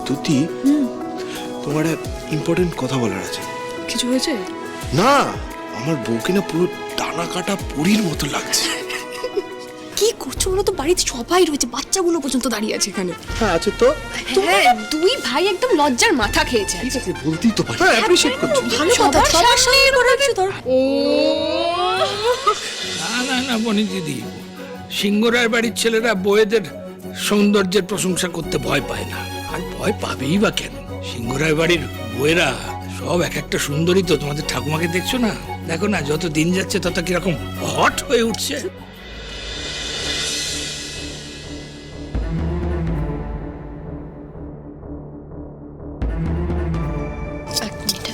তুতি তোমার ইম্পর্টেন্ট কথা বলার আছে। কিছু হয়েছে? না, আমার বউকে না পুরো টানা কাটা পুরীর মতো লাগছে। কি করছো বলো তো? বাড়িতে সবাই রয়েছে, বাচ্চাগুলো পর্যন্ত দাঁড়িয়ে আছে এখানে। হ্যাঁ আছে তো। হ্যাঁ, দুই ভাই একদম লজ্জার মাথা খেয়েছে। ঠিক আছে, বলতেই তো পারি। হ্যাঁ, অ্যাপ্রিশিয়েট করছি। ভালো কথা, সবার সামনে করে রাখছো তোর। না না বনি দিদি, সিংহরার বাড়ির ছেলেরা বউয়েদের সৌন্দর্যের প্রশংসা করতে ভয় পায় না। আর ভয় পাবেই বা কেন? সিংহরার বাড়ির বউয়েরা সব এক একটা সুন্দরী তো। তোমাদের ঠাকুমাকে দেখছো না? দেখো না, যত দিন যাচ্ছে তত কিরকম হট হয়ে উঠছে। এক মিনিট।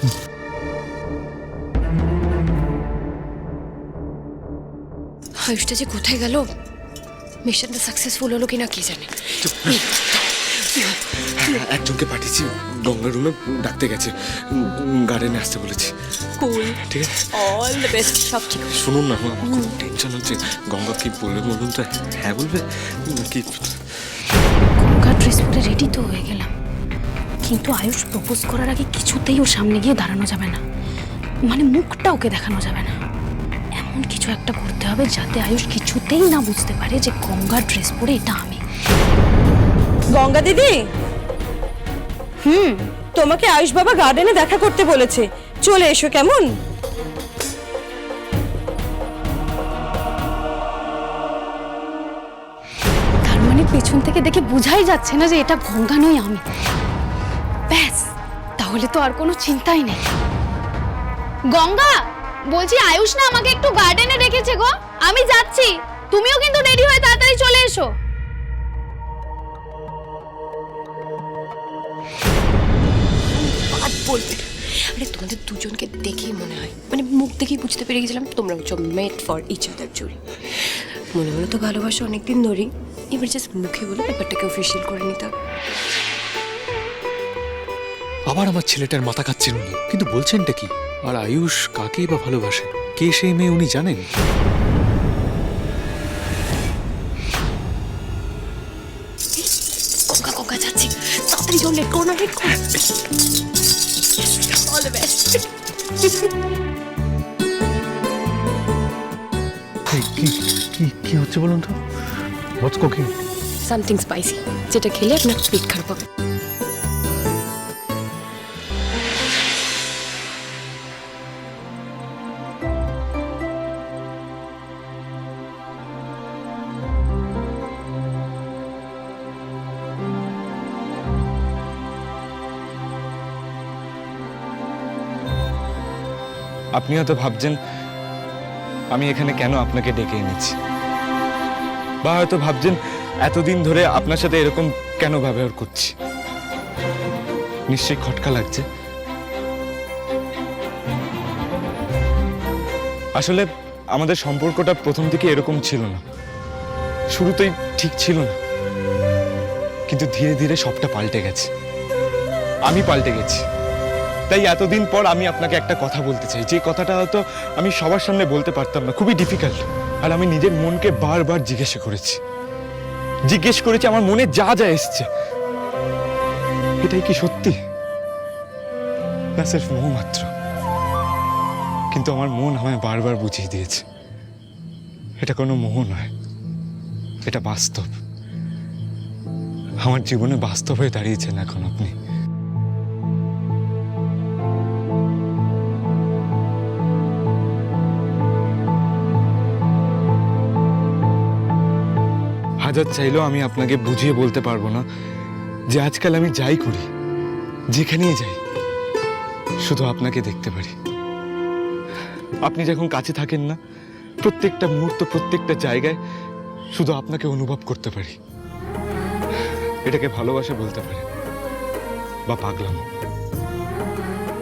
আয়ুষটা যে কোথায় গেল? মিশনটা সাকসেসফুল হলো কিনা কি জানে। একজনকে পাঠিয়েছি, গঙ্গা রুমে ডাকতে গেছে, গার্ডেনে আসতে বলেছি। কুল, ঠিক আছে, অল দ্য বেস্ট, সব ঠিক আছে। শুনুন না, আমার খুব টেনশন হচ্ছে। গঙ্গা কি বলবে বলুন তো? হ্যাঁ বলবে নাকি? গঙ্গা ড্রেস পরে রেডি তো হয়ে গেলাম, কিন্তু আয়ুষ প্রপোজ করার আগে কিছুতেই ওর সামনে গিয়ে দাঁড়ানো যাবে না, মানে মুখটা ওকে দেখানো যাবে না। এমন কিছু একটা করতে হবে যাতে আয়ুষ কিছুতেই না বুঝতে পারে যে গঙ্গা ড্রেস পরে এটা আমি। গঙ্গা দিদি, তোমাকে আয়ুষ বাবা গার্ডেনে দেখা করতে বলেছে, চলে এসো কেমন? তার মানে পেছন থেকে দেখে বোঝাই যাচ্ছে না যে এটা গঙ্গা নয় আমি। ব্যাস, তাহলে তো আর কোনো চিন্তাই নেই। গঙ্গা, বলছি আয়ুষ না আমাকে একটু গার্ডেনে রেখেছে গো, আমি যাচ্ছি, তুমিও কিন্তু রেডি হয়ে তাড়াতাড়ি চলে এসো। বাদ বলবে। আরে তোমাদের দুজনকে দেখেই মনে হয়, মানে মুখ দেখেই বুঝতে পেরে গেছিলাম তোমরা হচ্ছে মেড ফর ইচ আদার জুড়ি। মনে মনে তো ভালোবাসা অনেকদিন ধরেই, এবার জাস্ট মুখে বলে ব্যাপারটাকে অফিসিয়াল করে নিতে হবে। আবার আমার ছেলেটার মাথা খাচ্ছেন উনি, কিন্তু বলছেনটা কি? আর আয়ুষ কাকেই বা ভালোবাসে? কে সেই মেয়ে উনি জানেন? গঙ্গা গঙ্গা যাচ্ছি, তাড়াতাড়ি চল, লেট করো না, লেট করো। All the best. কি হচ্ছে বলুন তো? হোয়াটস কুকিং? সামথিং স্পাইসি, যেটা খেলে আপনার পেট খারাপ হবে। আপনি হয়তো ভাবছেন আমি এখানে কেন আপনাকে ডেকে এনেছি, বা হয়তো ভাবছেন এতদিন ধরে আপনার সাথে এরকম কেন ব্যবহার করছি। নিশ্চয়ই খটকা লাগছে। আসলে আমাদের সম্পর্কটা প্রথম থেকে এরকম ছিল না, শুরুতেই ঠিক ছিল না, কিন্তু ধীরে ধীরে সবটা পাল্টে গেছে। আমি পাল্টে গেছি। তাই এতদিন পর আমি আপনাকে একটা কথা বলতে চাই, যে কথাটা হয়তো আমি সবার সামনে বলতে পারতাম না, খুবই ডিফিকাল্ট। আর আমি নিজের মনকে বারবার জিজ্ঞেস করেছি আমার মনে যা যা এসছে, এটাই কি সত্যি না সির্ফ মোহ মাত্র? কিন্তু আমার মন আমায় বারবার বুঝিয়ে দিয়েছে এটা কোনো মোহ নয়, এটা বাস্তব। আমার জীবনে বাস্তব হয়ে দাঁড়িয়েছেন এখন আপনি। হাজার চাইলেও আমি আপনাকে বুঝিয়ে বলতে পারবো না যে আজকাল আমি যাই করি, যেখানেই যাই, শুধু আপনাকে দেখতে পারি। আপনি যখন কাছে থাকেন না, প্রত্যেকটা মুহূর্ত, প্রত্যেকটা জায়গায় শুধু আপনাকে অনুভব করতে পারি। এটাকে ভালোবাসা বলতে পারে বা পাগলামো,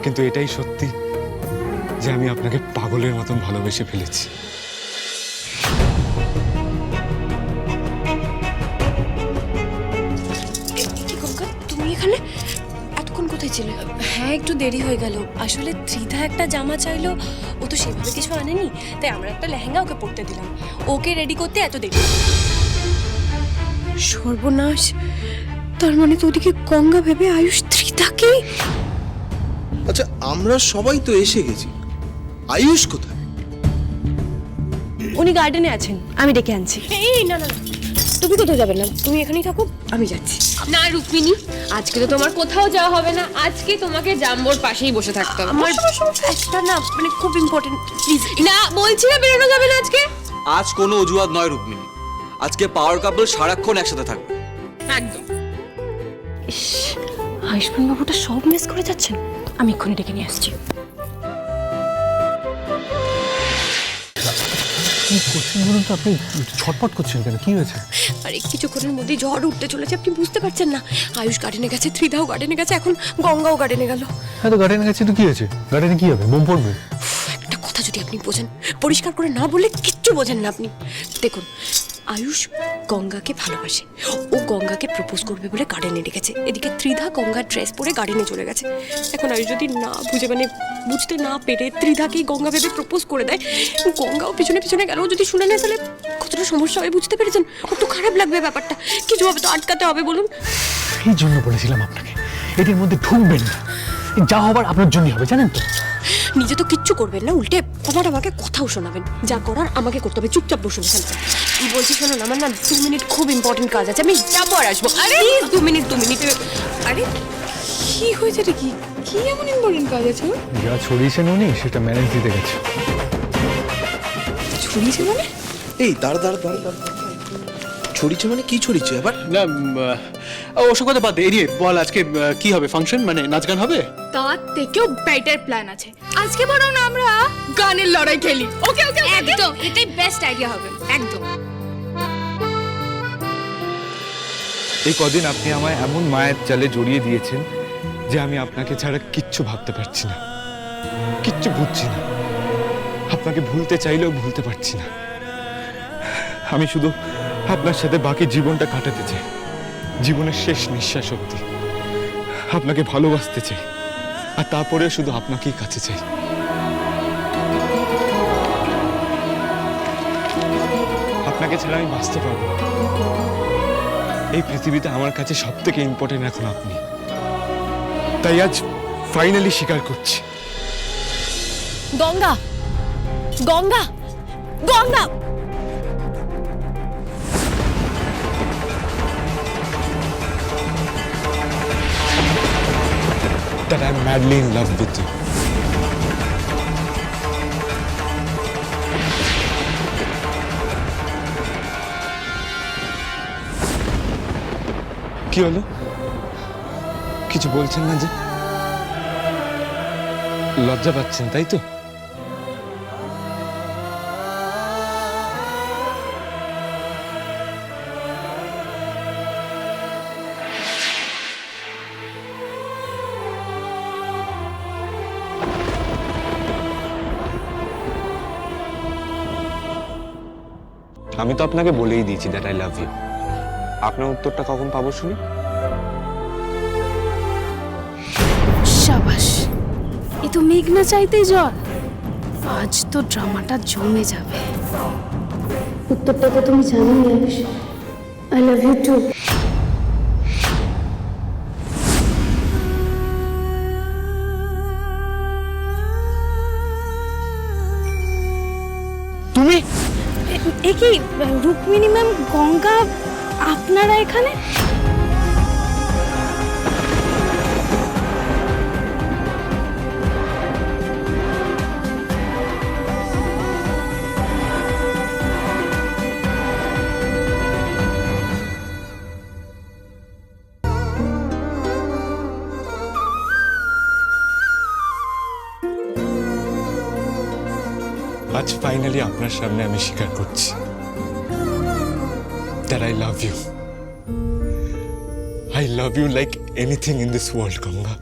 কিন্তু এটাই সত্যি যে আমি আপনাকে পাগলের মতন ভালোবেসে ফেলেছি। এখানে এতক্ষণ কোথায় ছিলে? হ্যাঁ, একটু দেরি হয়ে গেল। আসলে ত্রিধা একটা জামা চাইলো, ও তো সেভাবে কিছু আনেনি, তাই আমরা একটা লেহেঙ্গা ওকে পরতে দিলাম। ওকে রেডি করতে এত দেরি। সর্বনাশ, তার মানে তো ওদিকে গঙ্গা ভেবে আয়ুষ ত্রিধাকে। আচ্ছা আমরা সবাই তো এসে গেছি, আয়ুষ কোথায়? উনি গার্ডেনে আছেন, আমি ডেকে আনছি। এই না না না, তুমি কোথাও যাবে না, তুমি এখানেই থাকো, আমি যাচ্ছি। না রুক্মিণী, আজকে তো তোমার কোথাও যাওয়া হবে না, আজকে তোমাকে জাম্বোর পাশেই বসে থাকতে হবে। আমার একটা না মানে খুব ইম্পর্টেন্ট, প্লিজ। না বলছি না, বেরোনো যাবে না আজকে। আজ কোনো অজুহাত নয় রুক্মিণী, আজকে পাওয়ার কাপল সারাক্ষণ একসাথে থাকবে। একদম। আয়ুষ্মান বাবুটা সব মিস করে যাচ্ছেন, আমি এক্ষুনি ডেকে নিয়ে আসছি। কি করছেন বলুন তো, আপনি ছটপট করছেন কেন, কি হয়েছে? আরে কিছুক্ষণের মধ্যেই ঝড় উঠতে চলেছে, আপনি বুঝতে পারছেন না। আয়ুষ গার্ডেনে গেছে, ত্রিধাও গার্ডেনে গেছে, এখন গঙ্গাও গার্ডেনে গেল। হ্যাঁ তো গার্ডেনে গেছে তো কি হয়েছে? গার্ডেনে কি হবে, বোম পড়বে? একটা কথা যদি আপনি বোঝেন, পরিষ্কার করে না বললে কিচ্ছু বোঝেন না আপনি। দেখুন, আয়ুষ গঙ্গাকে ভালোবাসে, ও গঙ্গাকে প্রপোজ করবে বলে গার্ডেনে ডেকেছে। এদিকে ত্রিধা গঙ্গার ড্রেস পরে গার্ডেনে চলে গেছে। এখন আয়ুষ যদি না বুঝে মানে বুঝতে না পেরে ত্রিধাকেই গঙ্গা ভেবে প্রপোজ করে দেয়, গঙ্গাও পিছনে পিছনে গেল, যদি শুনে নেয় তাহলে কতটা সমস্যা হয় বুঝতে পেরেছেন? কত খারাপ লাগবে ব্যাপারটা। কিছু হবে তো আটকাতে হবে বলুন। এই জন্য বলেছিলাম আপনাকে এটির মধ্যে ঢুকবেন না, যা হবার আপনার জন্যই হবে, জানেন তো? নিজে তো কিচ্ছু করবেন না, উল্টে আমার আমাকে কথাও শোনাবেন। যা করার আমাকে করতে হবে, চুপচাপ বসুন এখানে। কি বলছি শোনুন, আমার না 2 মিনিট খুব ইম্পর্টেন্ট কাজ আছে, আমি যাবো আর আসবো। আরে 2 মিনিট 2 মিনিট। আরে কি হয়েছে রে, কি কি এমন ইম্পর্টেন্ট কাজ আছে? যা ছড়িয়েছেন উনি সেটা ম্যানেজ দিতে গেছে। ছড়িয়েছে মানে? এই দাঁড়া দাঁড়া দাঁড়া দাঁড়া, ছড়িয়েছে মানে কি ছড়িয়েছে আবার? না ওসব কথা বাদ দে, এড়িয়ে বল আজকে কি হবে, ফাংশন মানে নাচ গান হবে? তার থেকেও বেটার প্ল্যান আছে। আজকে বরং আমরা গানের লড়াই খেলি। ওকে ওকে একদম, এটাই বেস্ট আইডিয়া হবে, একদম। এই কদিন আপনি আমায় এমন মায়ের জালে জড়িয়ে দিয়েছেন যে আমি আপনাকে ছাড়া কিচ্ছু ভাবতে পারছি না, কিচ্ছু বুঝছি না। আপনাকে ভুলতে চাইলেও ভুলতে পারছি না। আমি শুধু আপনার সাথে বাকি জীবনটা কাটাতে চাই, জীবনের শেষ নিঃশ্বাস অবধি আপনাকে ভালোবাসতে চাই, আর তারপরে শুধু আপনাকেই কাছে চাই। আপনাকে ছাড়া আমি বাঁচতে পারবো না। এই পৃথিবীতে আমার কাছে সব থেকে ইম্পর্টেন্ট এখন আপনি। তাই আজ ফাইনালি স্বীকার করছি। Ganga Ganga Ganga That I'm madly in love with you. কি হলো, কিছু বলছেন না যে? লজ্জা পাচ্ছেন তাই তো? আমি তো আপনাকে বলেই দিয়েছি দ্যাট আই লাভ ইউ। আপনার উত্তরটা কখন পাবো শুনি? সাবাস, এ তো মেঘ না চাইতেই জল। আজ তো ড্রামাটা জমে যাবে। উত্তরটা তো তুমি জানোই Ayush, I love you too. তুমি এ কি রুক্মিণী ম্যাম, গঙ্গা, আপনারা এখানে? আজ ফাইনালি আপনার সামনে আমি স্বীকার করছি that I love you. I love you like anything in this world, Ganga.